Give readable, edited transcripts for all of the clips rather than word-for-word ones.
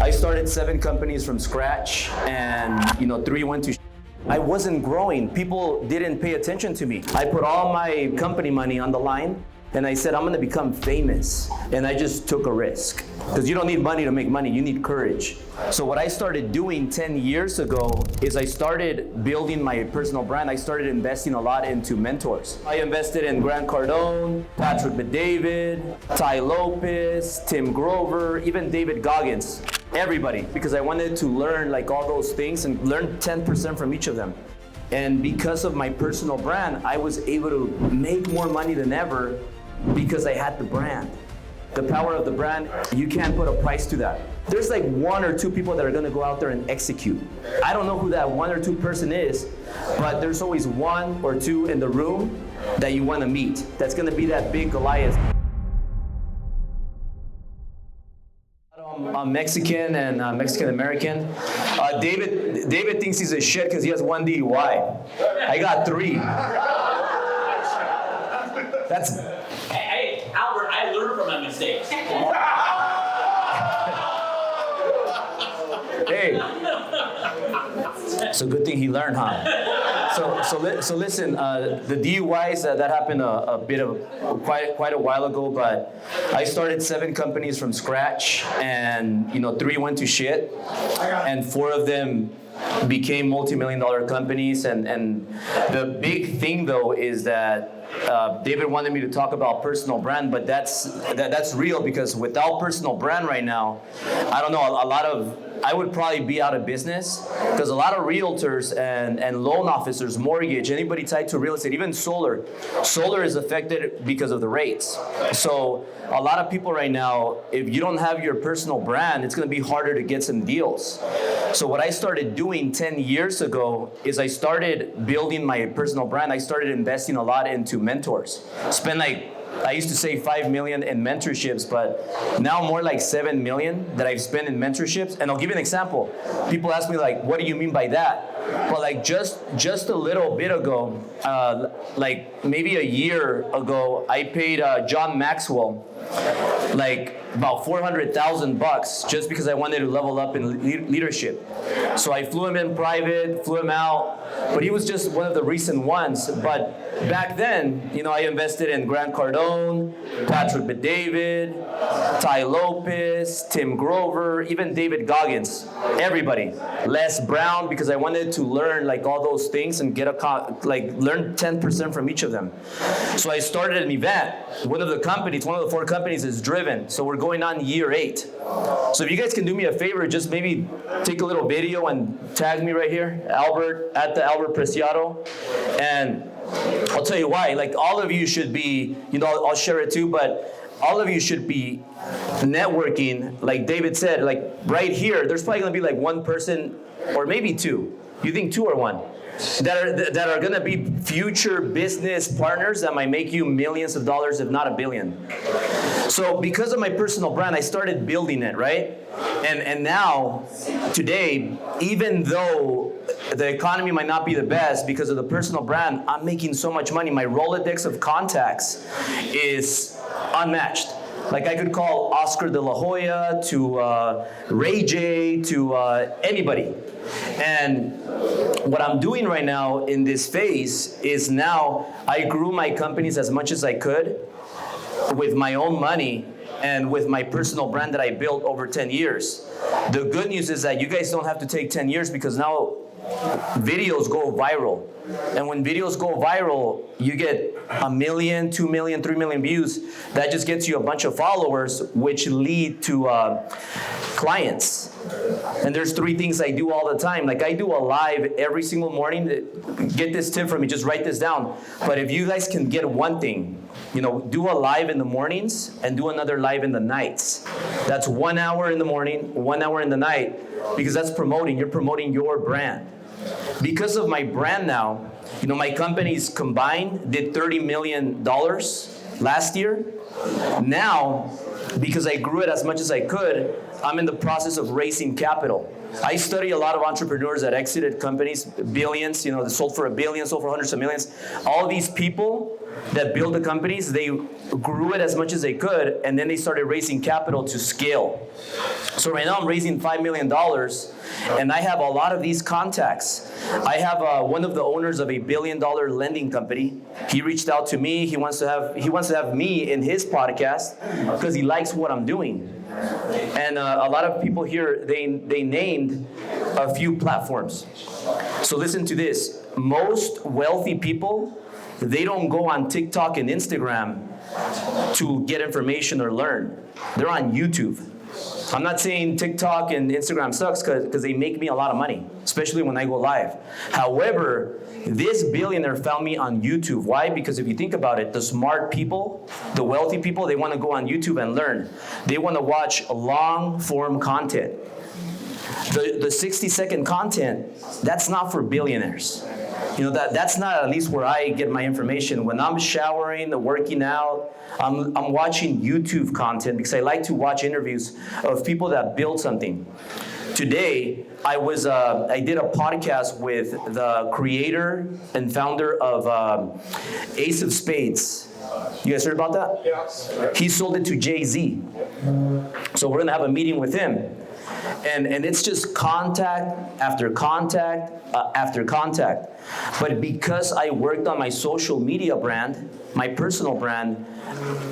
I started 7 companies from scratch, and 3 went to I wasn't growing. People didn't pay attention to me. I put all my company money on the line, and I said, I'm gonna become famous. And I just took a risk. Because you don't need money to make money, you need courage. So what I started doing 10 years ago is I started building my personal brand. I started investing a lot into mentors. I invested in Grant Cardone, Patrick Bet-David, Ty Lopez, Tim Grover, even David Goggins. Everybody, because I wanted to learn like all those things and learn 10% from each of them. And because of my personal brand, I was able to make more money than ever because I had the brand. The power of the brand, you can't put a price to that. There's like 1 or 2 people that are gonna go out there and execute. I don't know who that 1 or 2 person is, but there's always 1 or 2 in the room that you wanna meet. That's gonna be that big Goliath. I'm Mexican and Mexican American. David thinks he's a shit because he has 1 DUI. I got 3. That's. Hey, Albert, I learned from my mistakes. Hey. It's a good thing he learned, huh? So listen, the DUIs that happened quite a while ago, but I started 7 companies from scratch, and 3 went to shit, and 4 of them became multi-million-dollar companies. And the big thing though is that David wanted me to talk about personal brand, but that's real, because without personal brand right now, I don't know, I would probably be out of business, because a lot of realtors and loan officers, mortgage, anybody tied to real estate, even solar is affected because of the rates. So a lot of people right now, if you don't have your personal brand, it's going to be harder to get some deals. So what I started doing 10 years ago is I started building my personal brand. I started investing a lot into mentors. I used to say 5 million in mentorships, but now more like 7 million that I've spent in mentorships. And I'll give you an example. People ask me like, what do you mean by that? Well, like just a little bit ago, like maybe a year ago, I paid John Maxwell like about $400,000 just because I wanted to level up in leadership. So I flew him in private, flew him out, but he was just one of the recent ones. But back then, I invested in Grant Cardone, Patrick Bet-David, Ty Lopez, Tim Grover, even David Goggins, everybody. Les Brown, because I wanted to learn like all those things and learn 10% from each of them. So I started an event. One of the 4 companies is Driven. So we're going on year 8. So if you guys can do me a favor, just maybe take a little video and tag me right here, Albert, at the Albert Preciado. And I'll tell you why. Like all of you should be, I'll share it too, but all of you should be networking. Like David said, like right here, there's probably gonna be like 1 person or maybe 2. You think 2 or 1? That are gonna be future business partners that might make you millions of dollars, if not $1 billion. So because of my personal brand, I started building it, right? And now, today, even though the economy might not be the best, because of the personal brand, I'm making so much money. My Rolodex of contacts is unmatched. Like I could call Oscar de la Hoya to Ray J to anybody. And what I'm doing right now in this phase is now I grew my companies as much as I could with my own money and with my personal brand that I built over 10 years. The good news is that you guys don't have to take 10 years, because now videos go viral. And when videos go viral, you get 1 million, 2 million, 3 million views. That just gets you a bunch of followers, which lead to clients. And there's 3 things I do all the time. Like I do a live every single morning. Get this tip from me, just write this down. But if you guys can get one thing, do a live in the mornings and do another live in the nights. That's 1 hour in the morning, 1 hour in the night, because that's you're promoting your brand. Because of my brand now, my companies combined did $30 million last year. Now, because I grew it as much as I could, I'm in the process of raising capital. I study a lot of entrepreneurs that exited companies, billions, they sold for $1 billion, sold for hundreds of millions. All these people that built the companies, they grew it as much as they could, and then they started raising capital to scale. So right now I'm raising $5 million, and I have a lot of these contacts. I have one of the owners of a $1 billion lending company. He reached out to me. He wants to have me in his podcast because he likes what I'm doing. And a lot of people here, they named a few platforms. So listen to this. Most wealthy people, they don't go on TikTok and Instagram to get information or learn. They're on YouTube. I'm not saying TikTok and Instagram sucks because they make me a lot of money, especially when I go live. However, this billionaire found me on YouTube. Why? Because if you think about it, the smart people, the wealthy people, they want to go on YouTube and learn. They want to watch long form content. The 60-second content, that's not for billionaires. You know, that's not at least where I get my information. When I'm showering, working out, I'm watching YouTube content because I like to watch interviews of people that build something. Today, I did a podcast with the creator and founder of Ace of Spades. You guys heard about that? Yeah. He sold it to Jay-Z. So we're gonna have a meeting with him. And it's just contact after contact after contact. But because I worked on my social media brand, my personal brand,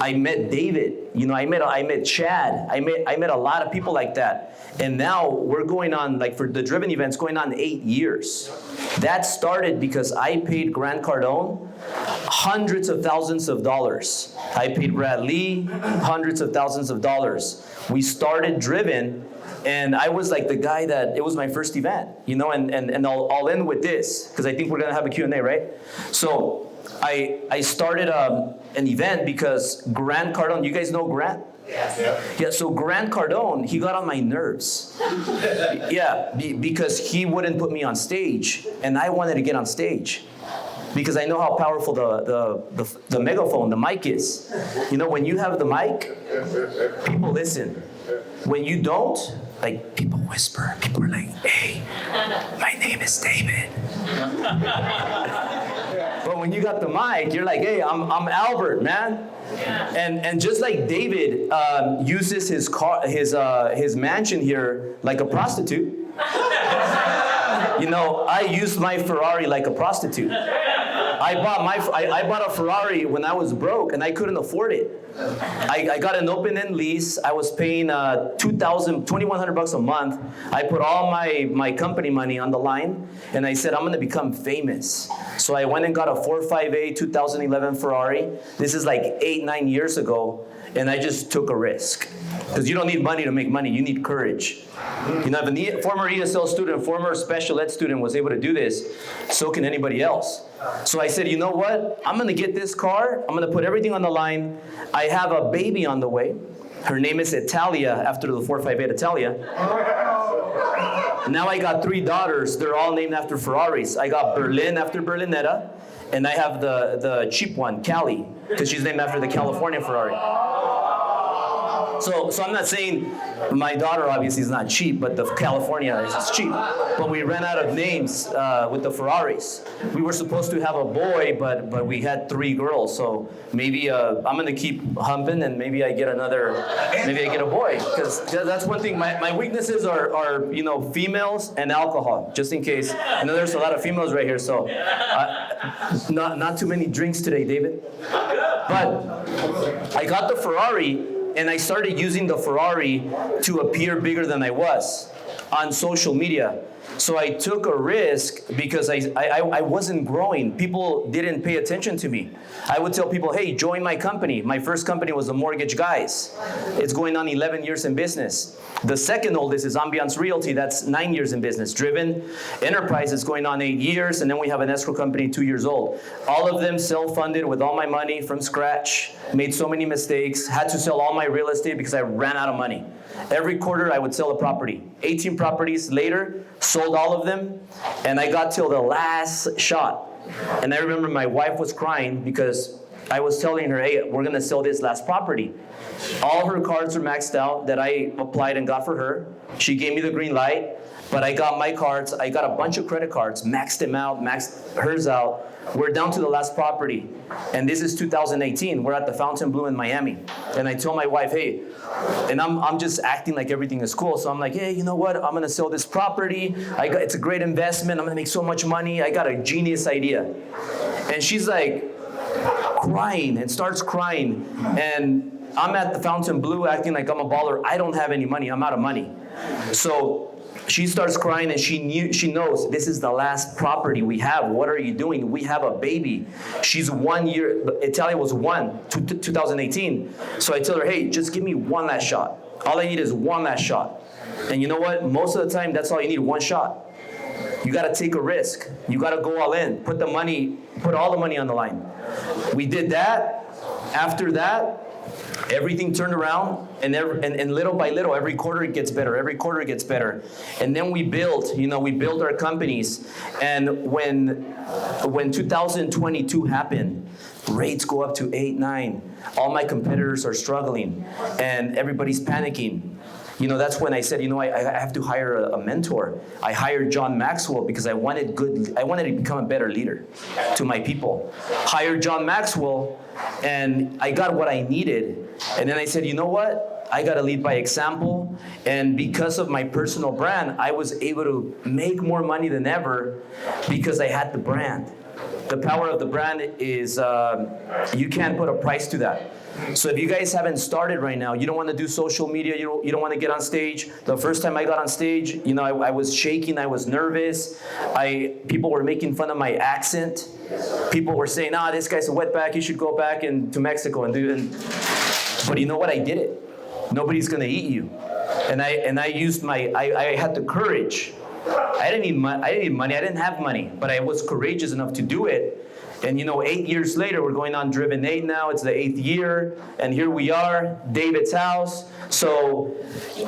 I met David. You know, I met Chad. I met a lot of people like that. And now we're going on, like for the Driven events, going on 8 years. That started because I paid Grant Cardone hundreds of thousands of dollars. I paid Brad Lee hundreds of thousands of dollars. We started Driven. And I was like the guy that, it was my first event, you know, and I'll end with this, because I think we're gonna have a Q&A, right? So I started an event because Grant Cardone, you guys know Grant? Yeah, so Grant Cardone, he got on my nerves. Yeah, because he wouldn't put me on stage, and I wanted to get on stage. Because I know how powerful the megaphone, the mic is. You know, when you have the mic, people listen. When you don't, like people whisper, people are like, hey, my name is David. But when you got the mic, you're like, hey, I'm Albert, man. And just like David uses his mansion here like a prostitute, you know, I used my Ferrari like a prostitute. I bought a Ferrari when I was broke and I couldn't afford it. I got an open-end lease. I was paying $2,100 a month. I put all my company money on the line, and I said, I'm gonna become famous. So I went and got a 458 2011 Ferrari. This is like 8-9 years ago, and I just took a risk. Because you don't need money to make money, you need courage. You know, if a former ESL student, former special ed student was able to do this, so can anybody else. So I said, you know what? I'm gonna get this car, I'm gonna put everything on the line. I have a baby on the way. Her name is Italia, after the 458 Italia. Now I got 3 daughters, they're all named after Ferraris. I got Berlin after Berlinetta, and I have the cheap one, Cali, because she's named after the California Ferrari. So I'm not saying my daughter obviously is not cheap, but the California is cheap. But we ran out of names with the Ferraris. We were supposed to have a boy, but we had 3 girls. So maybe I'm gonna keep humping, and maybe I get a boy. Because that's one thing. My weaknesses are you know, females and alcohol. Just in case. I know there's a lot of females right here, so not too many drinks today, David. But I got the Ferrari. And I started using the Ferrari to appear bigger than I was on social media. So I took a risk because I wasn't growing. People didn't pay attention to me. I would tell people, hey, join my company. My first company was the Mortgage Guys. It's going on 11 years in business. The second oldest is Ambiance Realty. That's 9 years in business. Driven Enterprise is going on 8 years. And then we have an escrow company 2 years old. All of them self-funded with all my money from scratch. Made so many mistakes. Had to sell all my real estate because I ran out of money. Every quarter I would sell a property. 18 properties later, sold all of them. And I got till the last shot. And I remember my wife was crying because I was telling her, hey, we're gonna sell this last property. All her cards are maxed out that I applied and got for her. She gave me the green light, but I got my cards. I got a bunch of credit cards, maxed them out, maxed hers out. We're down to the last property. And this is 2018. We're at the Fontainebleau in Miami. And I told my wife, hey, and I'm just acting like everything is cool. So I'm like, hey, you know what? I'm gonna sell this property. It's a great investment. I'm gonna make so much money. I got a genius idea. And she's like crying and starts crying. And I'm at the Fontainebleau acting like I'm a baller. I don't have any money. I'm out of money. So she starts crying and she knows this is the last property we have. What are you doing? We have a baby. She's 1 year, Italia was 2018. So I tell her, hey, just give me one last shot. All I need is one last shot. And you know what? Most of the time, that's all you need, one shot. You gotta take a risk. You gotta go all in. Put all the money on the line. We did that. After that, everything turned around, and little by little, every quarter it gets better. Every quarter it gets better. And then we built our companies. And when 2022 happened, rates go up to 8, 9. All my competitors are struggling, and everybody's panicking. That's when I said, I have to hire a mentor. I hired John Maxwell because I wanted to become a better leader to my people. Hired John Maxwell, and I got what I needed. And then I said, you know what? I got to lead by example. And because of my personal brand, I was able to make more money than ever because I had the brand. The power of the brand is you can't put a price to that. So if you guys haven't started right now, you don't want to do social media, you don't want to get on stage. The first time I got on stage, I was shaking, I was nervous. People were making fun of my accent. People were saying, this guy's a wetback, you should go back to Mexico and do it. But you know what? I did it. Nobody's going to eat you. And I used I had the courage. I didn't need money, I didn't have money, but I was courageous enough to do it. And 8 years later, we're going on Driven 8 now. It's the 8th year. And here we are, David's house. So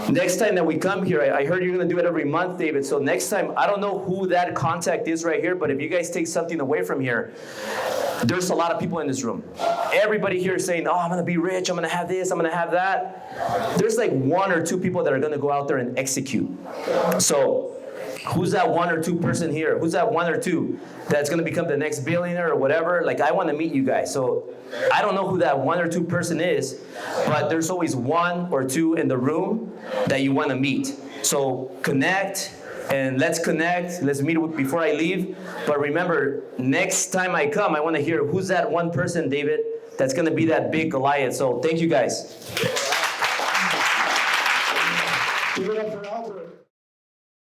next time that we come here, I heard you're going to do it every month, David. So next time, I don't know who that contact is right here, but if you guys take something away from here, there's a lot of people in this room. Everybody here is saying, I'm going to be rich. I'm going to have this. I'm going to have that. There's like 1 or 2 people that are going to go out there and execute. So who's that 1 or 2 person here? Who's that 1 or 2 that's going to become the next billionaire or whatever? Like, I want to meet you guys. So I don't know who that 1 or 2 person is, but there's always 1 or 2 in the room that you want to meet. So connect, and let's connect. Let's meet before I leave. But remember, next time I come, I want to hear who's that 1 person, David, that's going to be that big Goliath. So thank you guys. Give it up for Albert.